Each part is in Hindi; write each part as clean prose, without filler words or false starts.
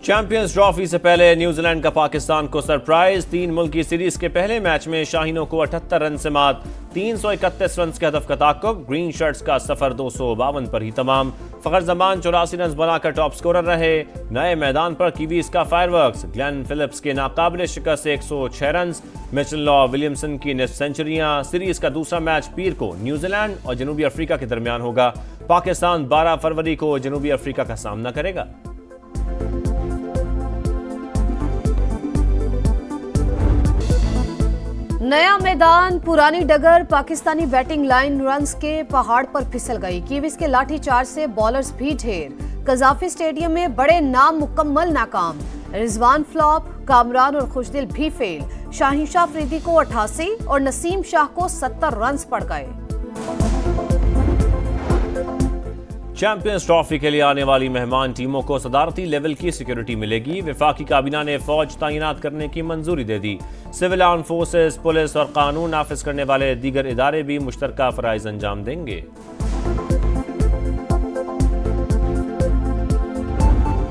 चैंपियंस ट्रॉफी से पहले न्यूजीलैंड का पाकिस्तान को सरप्राइज। 3 मुल्की सीरीज के पहले मैच में शाहीनों को 78 रन से मात, 331 रन के हदफ का ताक़ुब। ग्रीन शर्ट्स का सफर 252 पर ही तमाम। फखर जमान 84 रन बनाकर टॉप स्कोरर रहे। नए मैदान पर कीवीज का फायरवर्क्स। ग्लेन फिलिप्स के नाकाबिले शिकस्त 106 रन, मिचेल लॉ विलियमसन की निस्फ सेंचुरियां। सीरीज का दूसरा मैच पीर को न्यूजीलैंड और जनूबी अफ्रीका के दरमियान होगा। पाकिस्तान 12 फरवरी को जनूबी अफ्रीका का सामना करेगा। नया मैदान, पुरानी डगर, पाकिस्तानी बैटिंग लाइन रन्स के पहाड़ पर फिसल गई। कीवीज के लाठीचार्ज से बॉलर्स भी ढेर। कजाफी स्टेडियम में बड़े नाम मुकम्मल नाकाम। रिजवान फ्लॉप, कामरान और खुशदिल भी फेल। शाहीन शाह अफरीदी को 88 और नसीम शाह को 70 रन पड़ गए। चैंपियंस ट्रॉफी के लिए आने वाली मेहमान टीमों को सदारती लेवल की सिक्योरिटी मिलेगी। वफाकी काबीना ने फौज तैनात करने की मंजूरी दे दी। सिविल आर्म फोर्सेस, पुलिस और कानून नाफिज करने वाले दीगर इदारे भी मुश्तरका फराइज अंजाम देंगे।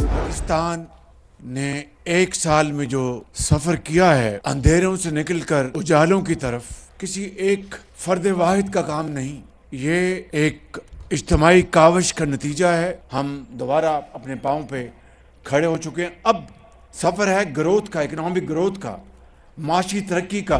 पाकिस्तान ने 1 साल में जो सफर किया है, अंधेरों से निकलकर उजालों की तरफ, किसी एक फर्द वाहिद का काम नहीं, ये एक इज्तिमाई काविश का नतीजा है। हम दोबारा अपने पाँव पे खड़े हो चुके हैं। अब सफर है ग्रोथ का, इकोनॉमिक ग्रोथ का, माशी तरक्की का।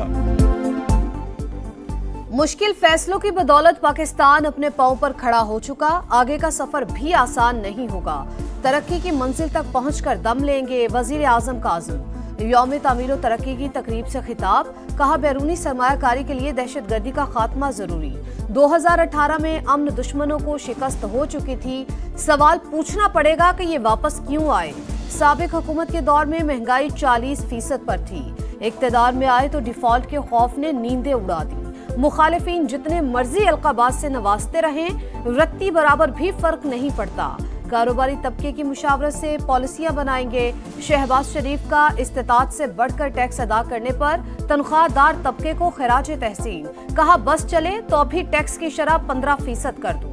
मुश्किल फैसलों की बदौलत पाकिस्तान अपने पांव पर खड़ा हो चुका। आगे का सफर भी आसान नहीं होगा। तरक्की की मंजिल तक पहुंचकर दम लेंगे वजीर आजम का आज़म। यौम तामीर और तरक्की की तकरीब से खिताब। कहा, बैरूनी सरमायाकारी के लिए दहशतगर्दी का खात्मा जरूरी। 2018 में अमन दुश्मनों को शिकस्त हो चुकी थी। सवाल पूछना पड़ेगा कि ये वापस क्यों आए। साबिक हुकूमत के दौर में महंगाई 40% पर थी। इक्तदार में आए तो डिफॉल्ट के खौफ ने नींदें उड़ा दी। मुखालिफिन जितने मर्जी अलकाबात से नवाजते रहें, रत्ती बराबर भी फर्क नहीं पड़ता। कारोबारी तबके की मुशावरत से पॉलिसियां बनाएंगे। शहबाज शरीफ का इस्तिताअत से बढ़कर टैक्स अदा करने पर तनख्वाहदार तबके को खराज तहसीन। कहा, बस चले तो अभी टैक्स की शरह 15% कर दूं।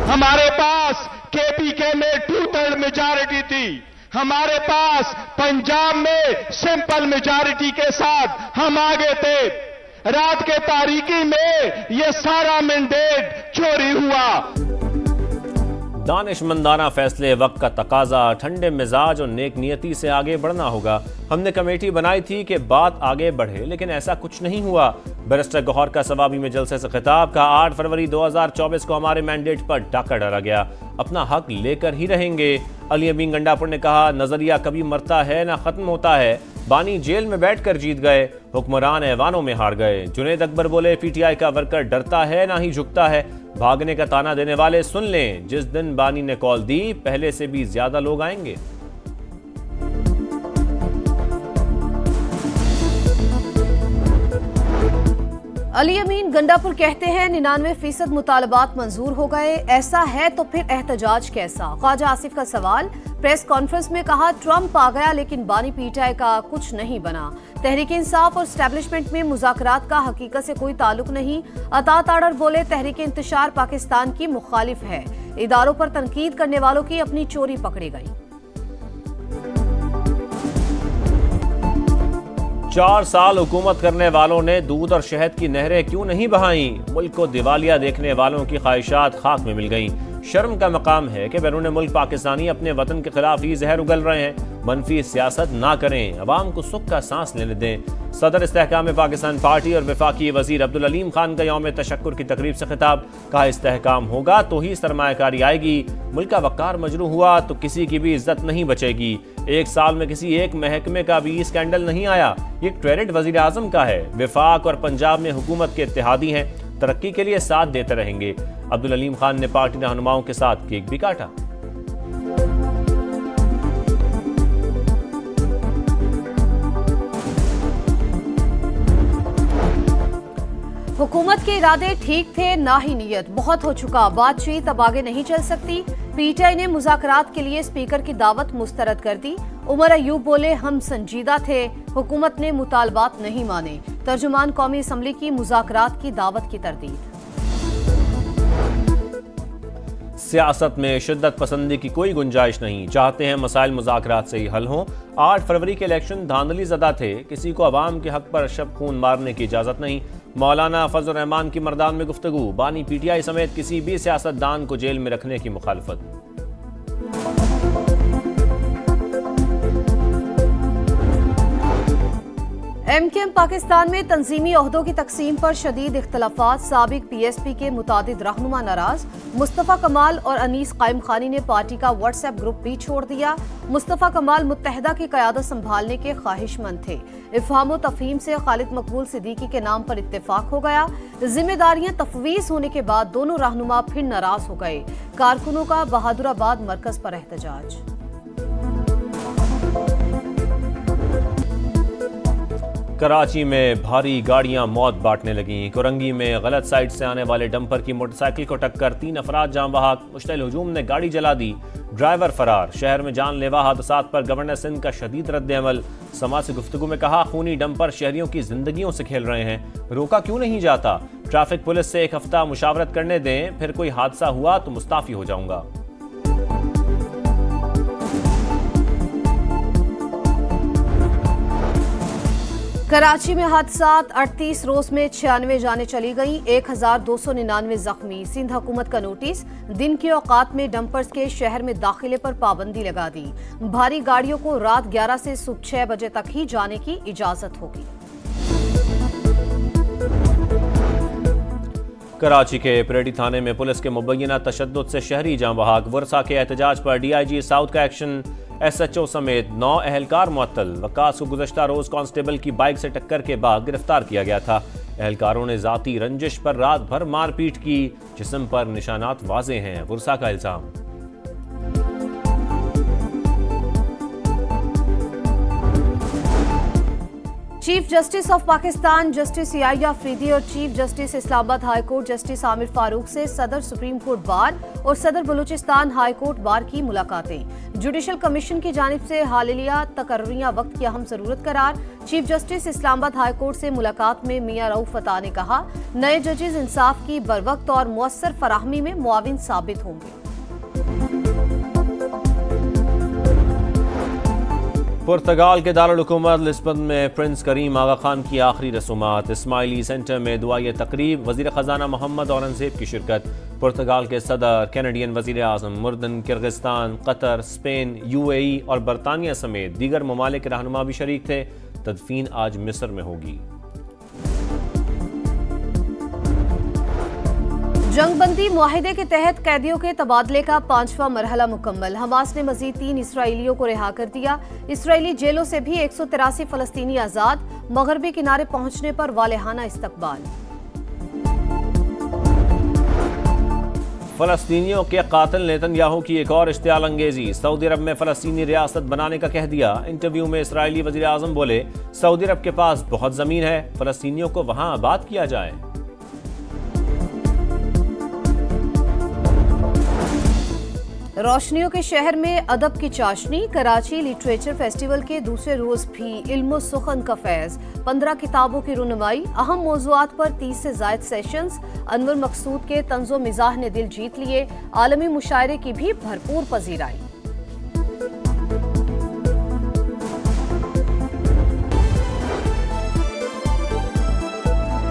हमारे पास केपीके में 2/3 मेजॉरिटी थी। हमारे पास पंजाब में सिंपल मेजॉरिटी के साथ हम आगे थे। रात के तारीकी में ये सारा मैंडेट चोरी हुआ। दानिशमंदाना फैसले, वक्त का तकाजा, ठंडे मिजाज और नेक नियति से आगे बढ़ना होगा। हमने कमेटी बनाई थी कि बात आगे बढ़े, लेकिन ऐसा कुछ नहीं हुआ। बैरिस्टर गौहर का सवाबी में जलसे से खिताब। कहा, 8 फरवरी 2024 को हमारे मैंडेट पर डाका डाला गया, अपना हक लेकर ही रहेंगे। अली अमीन गंडापुर ने कहा, नजरिया कभी मरता है ना खत्म होता है। बानी जेल में बैठकर जीत गए, हुक्मरान ऐवानों में हार गए। जुनेद अकबर बोले, पीटीआई का वर्कर डरता है ना ही झुकता है। भागने का ताना देने वाले सुन लें, जिस दिन बानी ने कॉल दी, पहले से भी ज्यादा लोग आएंगे। अली अमीन गंडापुर कहते हैं, 99% मुतालबात मंजूर हो गए। ऐसा है तो फिर एहतजाज कैसा? ख्वाजा आसिफ का सवाल। प्रेस कॉन्फ्रेंस में कहा, ट्रंप आ गया लेकिन बानी पीटीआई का कुछ नहीं बना। तहरीक इंसाफ और एस्टेब्लिशमेंट में मुज़ाकरात का हकीकत से कोई ताल्लुक नहीं। अता ताड़र बोले, तहरीक इंतशार पाकिस्तान की मुखालिफ है। इदारों पर तनकीद करने वालों की अपनी चोरी पकड़ी गई। 4 साल हुकूमत करने वालों ने दूध और शहद की नहरें क्यों नहीं बहाई? मुल्क को दिवालिया देखने वालों की ख्वाहिशात खाक में मिल गईं। शर्म का मकाम है कि बैरून मुल्क पाकिस्तानी अपने वतन के खिलाफ ही जहर उगल रहे हैं। मनफी सियासत ना करें, अवाम को सुख का सांस लेने दें। सदर इस्तेहकाम पाकिस्तान पार्टी और वफाकी वजीर अब्दुल अलीम खान का यौम तशक्कुर की तकरीब से खिताब। कहा, इस्तेहकाम होगा तो ही सरमायाकारी आएगी। मुल्क का वक़ार मजरू हुआ तो किसी की भी इज्जत नहीं बचेगी। 1 साल में किसी एक महकमे का भी स्कैंडल नहीं आया। ये क्रेडिट वजीर आजम का है। वफाक और पंजाब में हुकूमत के इत्तेहादी हैं, तरक्की के लिए साथ देते रहेंगे। अब्दुल अलीम खान ने पार्टी रहनुमाओं के साथ केक भी काटा। हुकूमत के इरादे ठीक थे, ना ही नीयत। बहुत हो चुका, बातचीत अब आगे नहीं चल सकती। पीटीआई ने मुज़ाकरात के लिए स्पीकर की दावत मुस्तरद कर दी। उमर अयूब बोले, हम संजीदा थे, हुकूमत ने मुतालबात नहीं माने। तर्जुमान कौमी असम्बली की मुज़ाकरात की दावत की तरदीद। सियासत में शिद्दत पसंदी की कोई गुंजाइश नहीं, चाहते हैं मसाइल मुज़ाकरात से ही हल हों। 8 फरवरी के इलेक्शन धांधली ज़दा थे, किसी को अवाम के हक पर शब खून मारने की इजाज़त नहीं। मौलाना फजल रहमान की मर्दान में गुफ्तगू, बानी PTI समेत किसी भी सियासतदान को जेल में रखने की मुखालफत। MKM पाकिस्तान में तंजीमी ओहदों की तकसीम पर शदीद इख्तलाफात, साबिक PSP के मुतादिद रहनुमा नाराज। मुस्तफ़ा कमाल और अनीस कायम खानी ने पार्टी का व्हाट्सएप ग्रुप भी छोड़ दिया। मुस्तफ़ा कमाल मुत्तहदा की क़यादत संभालने के ख्वाहिशमंद थे। इफ़हाम तफ़हीम से खालिद मकबूल सिद्दीकी के नाम पर इत्तेफाक हो गया। जिम्मेदारियां तफवीज़ होने के बाद दोनों रहनुमा फिर नाराज हो गए। कारकुनों का बहादुराबाद मरकज पर एहतजाज। कराची में भारी गाड़ियां मौत बांटने लगीं। कोरंगी में गलत साइड से आने वाले डंपर की मोटरसाइकिल को टक्कर, 3 अफराद जाम बहक। मुश्तइल हुजूम ने गाड़ी जला दी, ड्राइवर फरार। शहर में जानलेवा हादसात पर गवर्नर सिंध का शदीद रद्द-ए-अमल। समाज से गुफ्तगू में कहा, खूनी डंपर शहरियों की जिंदगियों से खेल रहे हैं, रोका क्यों नहीं जाता। ट्रैफिक पुलिस से 1 हफ्ता मुशावरत करने दें, फिर कोई हादसा हुआ तो मुस्ताफी हो जाऊंगा। कराची में हादसात, 38 रोज में 96 जानें चली गईं, 1299 जख्मी। सिंध हुकूमत का नोटिस, दिन के औकात में डंपर्स के शहर में दाखिले पर पाबंदी लगा दी। भारी गाड़ियों को रात 11 से सुबह 6 बजे तक ही जाने की इजाजत होगी। कराची के परेडी थाने में पुलिस के मुबैना तशद्दुद से शहरी जाम बहक। वर्षा के एहतजाज पर DIG साउथ का एक्शन, SHO समेत 9 एहलकार मुअत्तल। वकास को गुज़श्ता रोज कांस्टेबल की बाइक से टक्कर के बाद गिरफ्तार किया गया था। एहलकारों ने जाती रंजिश पर रात भर मारपीट की, जिस्म पर निशानात वाज़े हैं, वर्षा का इल्जाम। Chief justice of Pakistan justice Yahya Afridi और chief justice Islamabad high court justice Aamir Farooq से सदर सुप्रीम कोर्ट बार और सदर बलूचिस्तान हाई कोर्ट बार की मुलाकातें। जुडिशल कमीशन की जानिब से हालिया तकर्रियां वक्त की अहम जरूरत करार। Chief justice Islamabad high court से मुलाकात में मियां रऊफ अता ने कहा, नए जजेस इंसाफ की बरवक्त और मुअस्सर फराहमी में मुआविन साबित होंगे। पुर्तगाल के दारुल हुकूमत लिस्बन में प्रिंस करीम आगा खान की आखिरी रसूमात। इस्माइली सेंटर में दुआए तकरीब, वजीर खजाना मोहम्मद औरंगजेब की शिरकत। पुर्तगाल के सदर, कैनेडियन वजीर आज़म, मुर्दन, किर्गिस्तान, कतर, स्पेन, UAE और बरतानिया समेत दीगर ममालिक के रहनुमा भी शरीक थे। तदफीन आज मिस्र में होगी। जंगबंदी मुआहिदे के तहत कैदियों के तबादले का 5वां मरहला मुकम्मल। हमास ने मजीद 3 इसराइलियों को रिहा कर दिया। इसराइली जेलों से भी 183 फलस्तीनी आजाद। मगरबी किनारे पहुंचने पर वालेहाना इस्तकबाल। फलस्तीनियों के कातिल नेतन्याहू की एक और इश्तियाल अंगेजी। सऊदी अरब में फलस्तीनी रियासत बनाने का कह दिया। इंटरव्यू में इसराइली वजीर आज़म बोले, सऊदी अरब के पास बहुत जमीन है, फलस्तीनियों को वहां आबाद किया जाए। रोशनियों के शहर में अदब की चाशनी। कराची लिटरेचर फेस्टिवल के दूसरे रोज भी इल्म सुखन का फैज। 15 किताबों की रुनमाई, अहम मौज़ूआत पर 30 से ज़ायद सेशंस। अनवर मकसूद के तंज़ो मिज़ाह ने दिल जीत लिए। आलमी मुशायरे की भी भरपूर पजीराई।